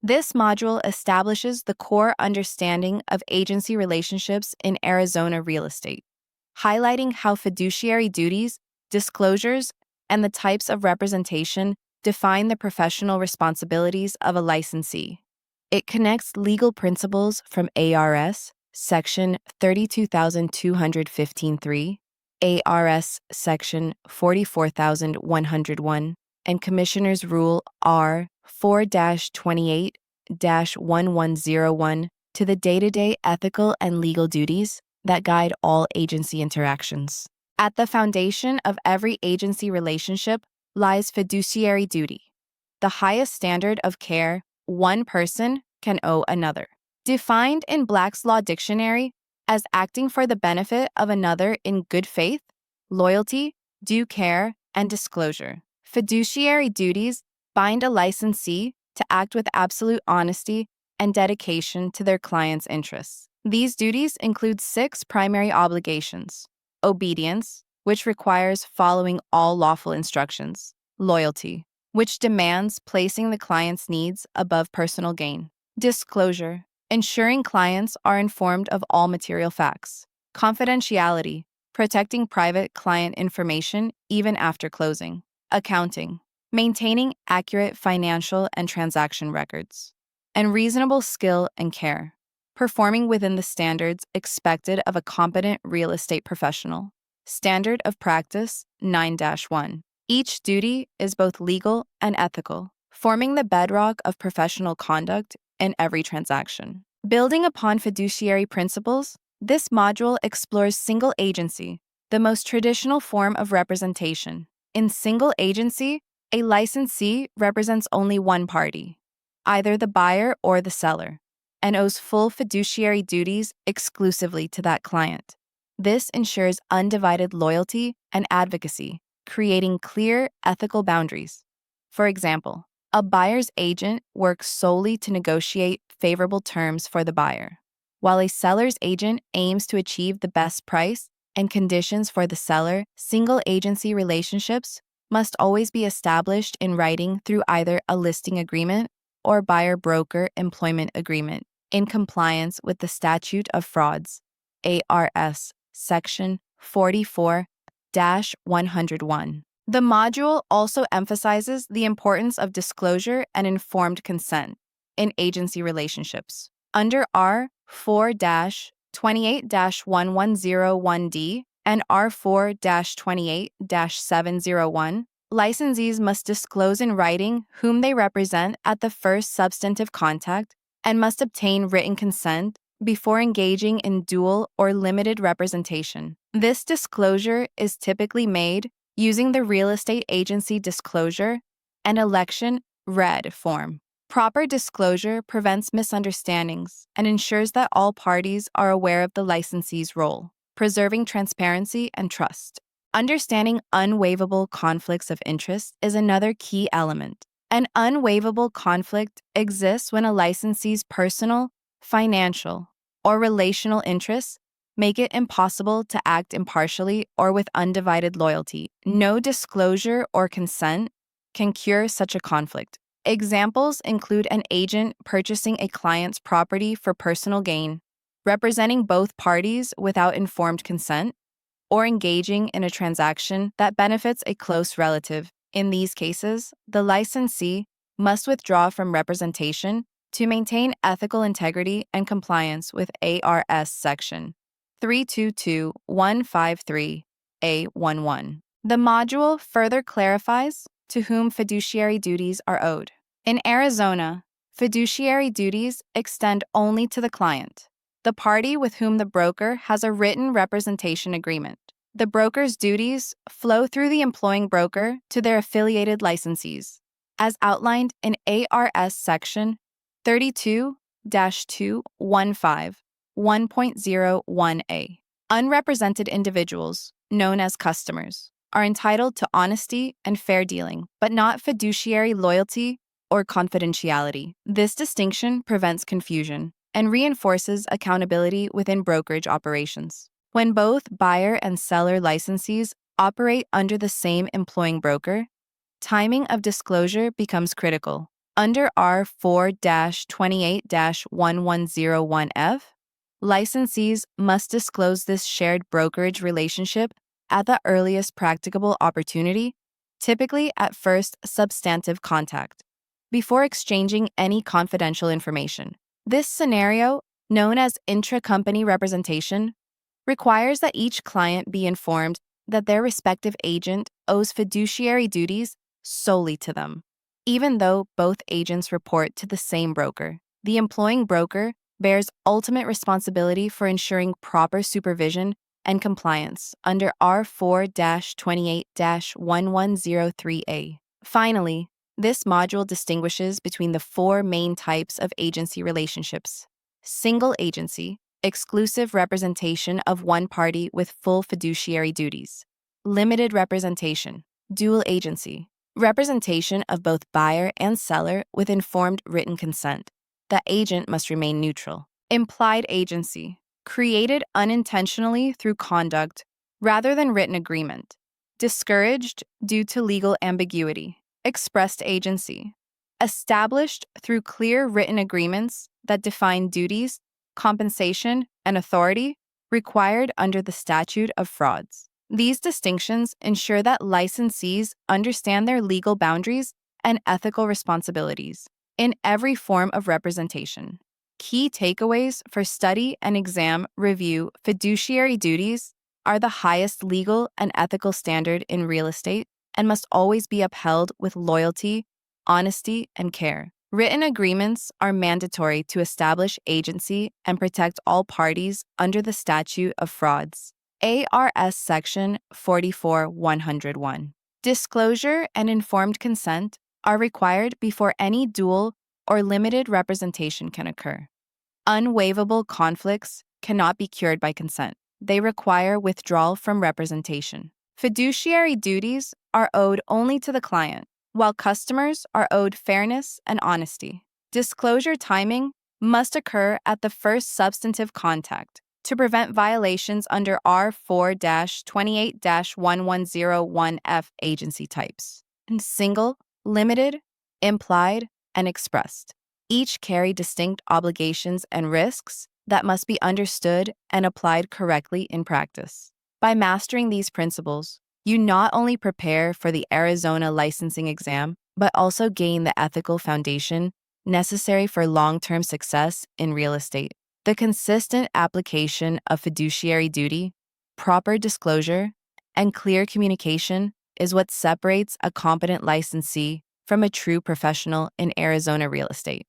This module establishes the core understanding of agency relationships in Arizona real estate, highlighting how fiduciary duties, disclosures, and the types of representation define the professional responsibilities of a licensee. It connects legal principles from ARS Section 32,215(3), ARS Section 44,101, and Commissioner's Rule R 4-28-1101 to the day-to-day ethical and legal duties that guide all agency interactions. At the foundation of every agency relationship lies fiduciary duty, the highest standard of care one person can owe another. Defined in Black's Law Dictionary as acting for the benefit of another in good faith, loyalty, due care, and disclosure. Fiduciary duties bind a licensee to act with absolute honesty and dedication to their client's interests. These duties include 6 primary obligations: obedience, which requires following all lawful instructions; loyalty, which demands placing the client's needs above personal gain; disclosure, ensuring clients are informed of all material facts; confidentiality, protecting private client information even after closing; accounting, maintaining accurate financial and transaction records; and reasonable skill and care, performing within the standards expected of a competent real estate professional. Standard of Practice 9-1. Each duty is both legal and ethical, forming the bedrock of professional conduct in every transaction. Building upon fiduciary principles, this module explores single agency, the most traditional form of representation. In single agency, a licensee represents only one party, either the buyer or the seller, and owes full fiduciary duties exclusively to that client. This ensures undivided loyalty and advocacy, creating clear ethical boundaries. For example, a buyer's agent works solely to negotiate favorable terms for the buyer, while a seller's agent aims to achieve the best price and conditions for the seller. Single agency relationships must always be established in writing through either a listing agreement or buyer-broker employment agreement, in compliance with the Statute of Frauds, ARS Section 44-101. The module also emphasizes the importance of disclosure and informed consent in agency relationships. Under R 4-28-1101D and R 4-28-701, licensees must disclose in writing whom they represent at the first substantive contact and must obtain written consent before engaging in dual or limited representation. This disclosure is typically made using the real estate agency disclosure and election RED form. Proper disclosure prevents misunderstandings and ensures that all parties are aware of the licensee's role, preserving transparency and trust. Understanding unwaivable conflicts of interest is another key element. An unwaivable conflict exists when a licensee's personal, financial, or relational interests make it impossible to act impartially or with undivided loyalty. No disclosure or consent can cure such a conflict. Examples include an agent purchasing a client's property for personal gain, representing both parties without informed consent, or engaging in a transaction that benefits a close relative. In these cases, the licensee must withdraw from representation to maintain ethical integrity and compliance with ARS Section 322153A11. The module further clarifies to whom fiduciary duties are owed. In Arizona, fiduciary duties extend only to the client, the party with whom the broker has a written representation agreement. The broker's duties flow through the employing broker to their affiliated licensees, as outlined in ARS Section 32-215-1.01a. Unrepresented individuals, known as customers, are entitled to honesty and fair dealing, but not fiduciary loyalty or confidentiality. This distinction prevents confusion and reinforces accountability within brokerage operations. When both buyer and seller licensees operate under the same employing broker, timing of disclosure becomes critical. Under R4-28-1101F, licensees must disclose this shared brokerage relationship at the earliest practicable opportunity, typically at first substantive contact, before exchanging any confidential information. This scenario, known as intra-company representation, requires that each client be informed that their respective agent owes fiduciary duties solely to them. Even though both agents report to the same broker, the employing broker bears ultimate responsibility for ensuring proper supervision and compliance under R4-28-1103A. Finally, this module distinguishes between the four main types of agency relationships: single agency, exclusive representation of one party with full fiduciary duties; limited representation, dual agency, representation of both buyer and seller with informed written consent. The agent must remain neutral; implied agency, created unintentionally through conduct rather than written agreement, discouraged due to legal ambiguity; expressed agency, established through clear written agreements that define duties, compensation, and authority required under the statute of frauds. These distinctions ensure that licensees understand their legal boundaries and ethical responsibilities in every form of representation. Key takeaways for study and exam review: fiduciary duties are the highest legal and ethical standard in real estate and must always be upheld with loyalty, honesty, and care. Written agreements are mandatory to establish agency and protect all parties under the statute of frauds. ARS Section 44-101. Disclosure and informed consent are required before any dual or limited representation can occur. Unwaivable conflicts cannot be cured by consent. They require withdrawal from representation. Fiduciary duties are owed only to the client, while customers are owed fairness and honesty. Disclosure timing must occur at the first substantive contact to prevent violations under R4-28-1101F agency types: single, limited, implied, and expressed. Each carry distinct obligations and risks that must be understood and applied correctly in practice. By mastering these principles, you not only prepare for the Arizona licensing exam, but also gain the ethical foundation necessary for long-term success in real estate. The consistent application of fiduciary duty, proper disclosure, and clear communication is what separates a competent licensee from a true professional in Arizona real estate.